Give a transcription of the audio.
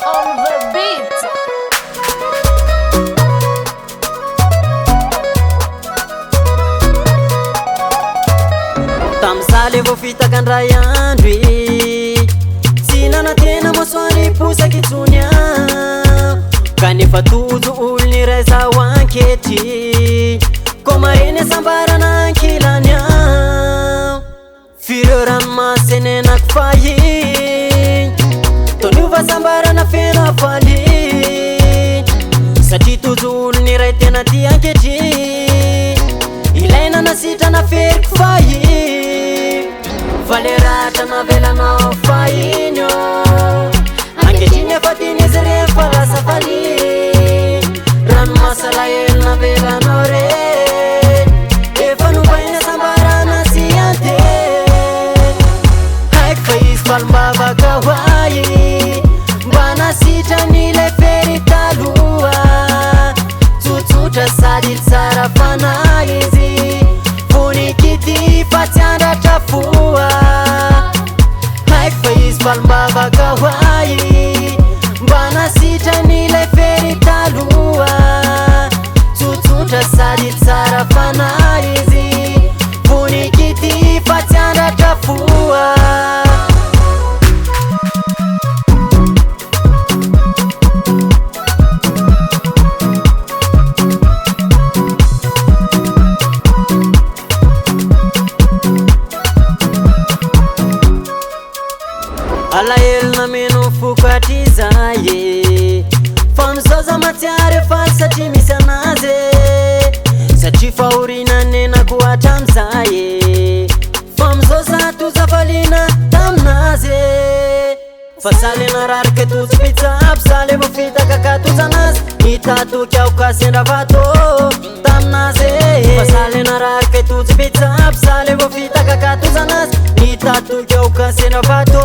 on the beat. Tamsale vao fitakan-dray andro tsy nanantena masoany posaky itsony aho kanefa tojo olony ray zaho anketry ko mareny asambarana ankilany aho fireo ranomasenenako fahiny toniova sambarana feno afaly satria tojo olony ray tena ty anketry ilaina nasitrana feriko fahiny valeratra navelanao fahiny anketriny efa tiny izy rehefa lasa faly ranomasala hely navelanao re efa novaina sambarana sy ante haiko fa izy falimbavaka hoay mba nasitrany le fery taloha tsotsotra sady tsara fanahy izy vonikity fa tsy andratra foa haiko fa izy falimbavaka hoay mba nasitrany le fery taloha tsotsotra sady tsara fanahy izy vonikity fa tsy andratra foa alahelo nameno fokatry zay fa mizaza matsiary efa satria misy anazy satria fahorinanenako hatramizay fa mizaza tozafaliana taminazy fa saly nararika tojo pitsapy saly vao fitakakatozanazy hitatoky aho kasendra vato taminazy fa saly nararika tojo pitsapy saly vao fitakakatozanazy hitatoky aho kasendra vato